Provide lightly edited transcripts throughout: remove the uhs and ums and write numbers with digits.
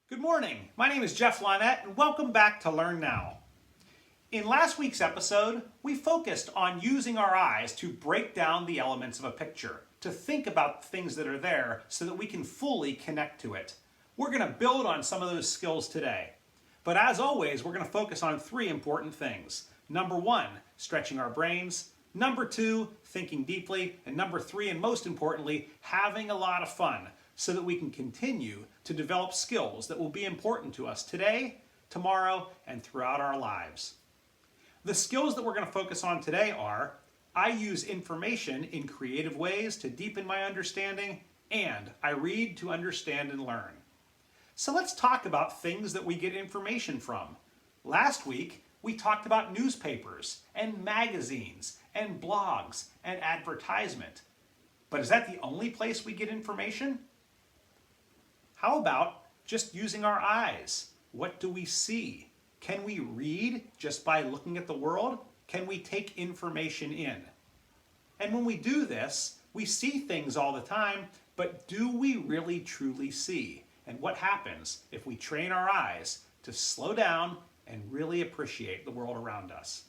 Good morning. My name is Jeff Lonette and welcome back to Learn Now. In last week's episode, we focused on using our eyes to break down the elements of a picture, to think about the things that are there so that we can fully connect to it. We're going to build on some of those skills today. But as always, we're going to focus on three important things. Number one, stretching our brains. Number two, thinking deeply. And number three, and most importantly, having a lot of fun, so that we can continue to develop skills that will be important to us today, tomorrow, and throughout our lives. The skills that we're going to focus on today are: I use information in creative ways to deepen my understanding, and I read to understand and learn. So let's talk about things that we get information from. Last week, we talked about newspapers and magazines and blogs and advertisement. But is that the only place we get information? How about just using our eyes? What do we see? Can we read just by looking at the world? Can we take information in? And when we do this, we see things all the time, but do we really truly see? And what happens if we train our eyes to slow down and really appreciate the world around us?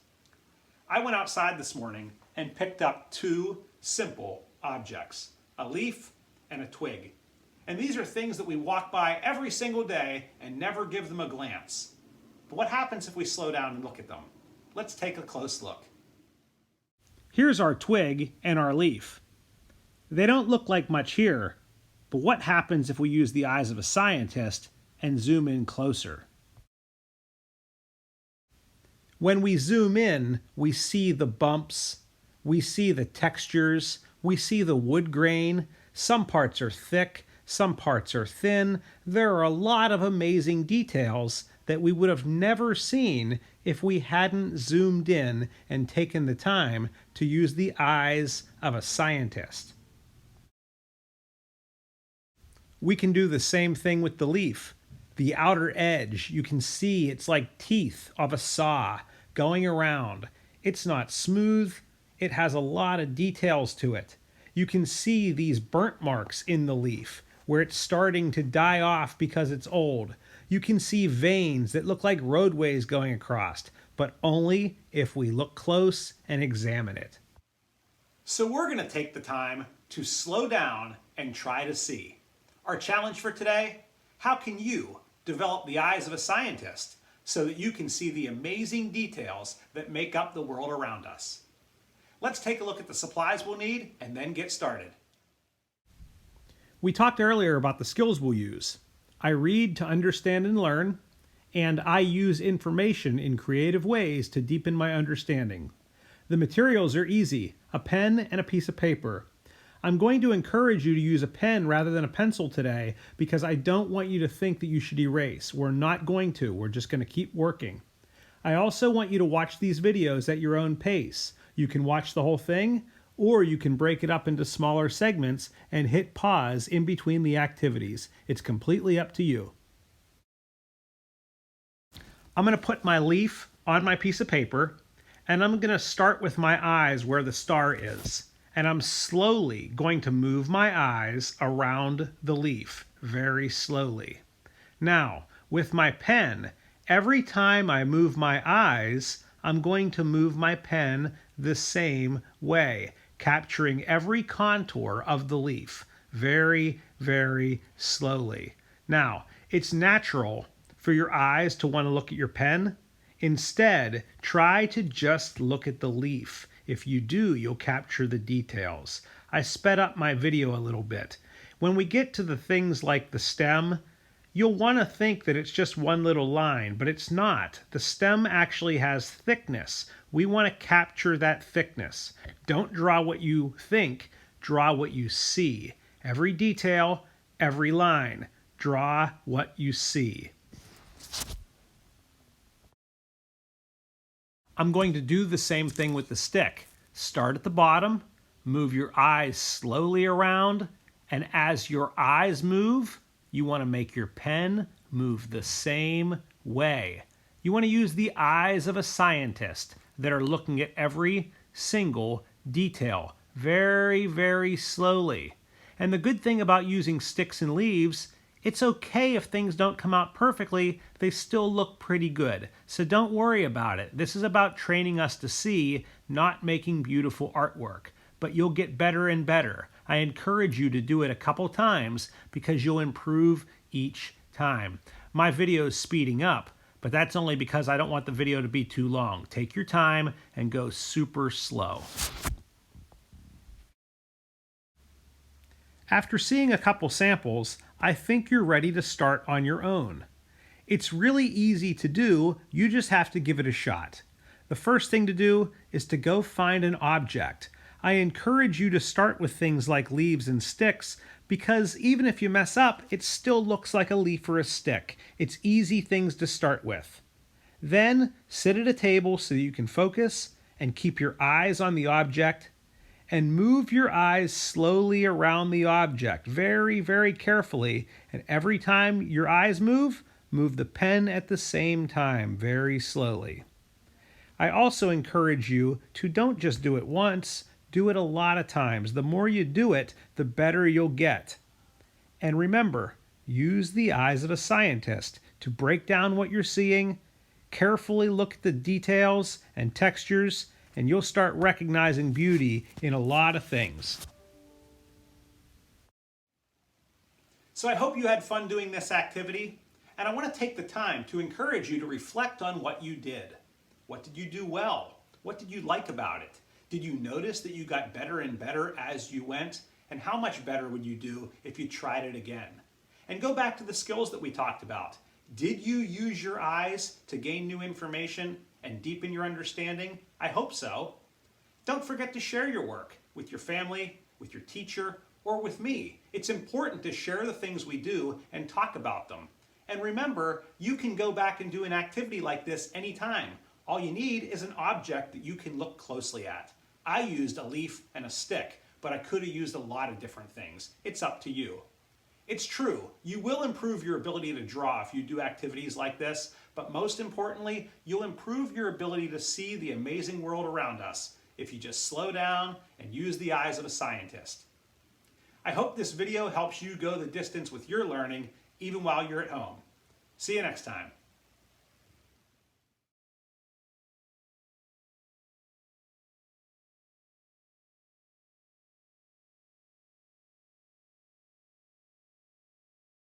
I went outside this morning and picked up two simple objects, a leaf and a twig. And these are things that we walk by every single day and never give them a glance. But what happens if we slow down and look at them? Let's take a close look. Here's our twig and our leaf. They don't look like much here, but what happens if we use the eyes of a scientist and zoom in closer? When we zoom in, we see the bumps, we see the textures, we see the wood grain. Some parts are thick, some parts are thin. There are a lot of amazing details that we would have never seen if we hadn't zoomed in and taken the time to use the eyes of a scientist. We can do the same thing with the leaf. The outer edge, you can see it's like teeth of a saw going around. It's not smooth. It has a lot of details to it. You can see these burnt marks in the leaf where it's starting to die off because it's old. You can see veins that look like roadways going across, but only if we look close and examine it. So we're going to take the time to slow down and try to see. Our challenge for today: how can you develop the eyes of a scientist so that you can see the amazing details that make up the world around us? Let's take a look at the supplies we'll need and then get started. We talked earlier about the skills we'll use. I read to understand and learn, and I use information in creative ways to deepen my understanding. The materials are easy: a pen and a piece of paper. I'm going to encourage you to use a pen rather than a pencil today because I don't want you to think that you should erase. We're not going to. We're just going to keep working. I also want you to watch these videos at your own pace. You can watch the whole thing, or you can break it up into smaller segments and hit pause in between the activities. It's completely up to you. I'm going to put my leaf on my piece of paper, and I'm going to start with my eyes where the star is. And I'm slowly going to move my eyes around the leaf, very slowly. Now, with my pen, every time I move my eyes, I'm going to move my pen the same way, capturing every contour of the leaf, very, very slowly. Now, it's natural for your eyes to want to look at your pen. Instead, try to just look at the leaf. If you do, you'll capture the details. I sped up my video a little bit. When we get to the things like the stem, you'll want to think that it's just one little line, but it's not. The stem actually has thickness. We want to capture that thickness. Don't draw what you think, draw what you see. Every detail, every line, draw what you see. I'm going to do the same thing with the stick. Start at the bottom, move your eyes slowly around, and as your eyes move, you want to make your pen move the same way. You want to use the eyes of a scientist that are looking at every single detail very, very slowly. And the good thing about using sticks and leaves It's okay if things don't come out perfectly, they still look pretty good. So don't worry about it. This is about training us to see, not making beautiful artwork. But you'll get better and better. I encourage you to do it a couple times because you'll improve each time. My video is speeding up, but that's only because I don't want the video to be too long. Take your time and go super slow. After seeing a couple samples, I think you're ready to start on your own. It's really easy to do, you just have to give it a shot. The first thing to do is to go find an object. I encourage you to start with things like leaves and sticks because even if you mess up, it still looks like a leaf or a stick. It's easy things to start with. Then sit at a table so that you can focus and keep your eyes on the object and move your eyes slowly around the object very, very carefully. And every time your eyes move the pen at the same time very slowly. I also encourage you to don't just do it once, do it a lot of times. The more you do it, the better you'll get. And remember, use the eyes of a scientist to break down what you're seeing, carefully look at the details and textures, and you'll start recognizing beauty in a lot of things. So I hope you had fun doing this activity, and I want to take the time to encourage you to reflect on what you did. What did you do well? What did you like about it? Did you notice that you got better and better as you went? And how much better would you do if you tried it again? And go back to the skills that we talked about. Did you use your eyes to gain new information and deepen your understanding? I hope so. Don't forget to share your work with your family, with your teacher, or with me. It's important to share the things we do and talk about them. And remember, you can go back and do an activity like this anytime. All you need is an object that you can look closely at. I used a leaf and a stick, but I could have used a lot of different things. It's up to you. It's true, you will improve your ability to draw if you do activities like this, but most importantly, you'll improve your ability to see the amazing world around us if you just slow down and use the eyes of a scientist. I hope this video helps you go the distance with your learning even while you're at home. See you next time.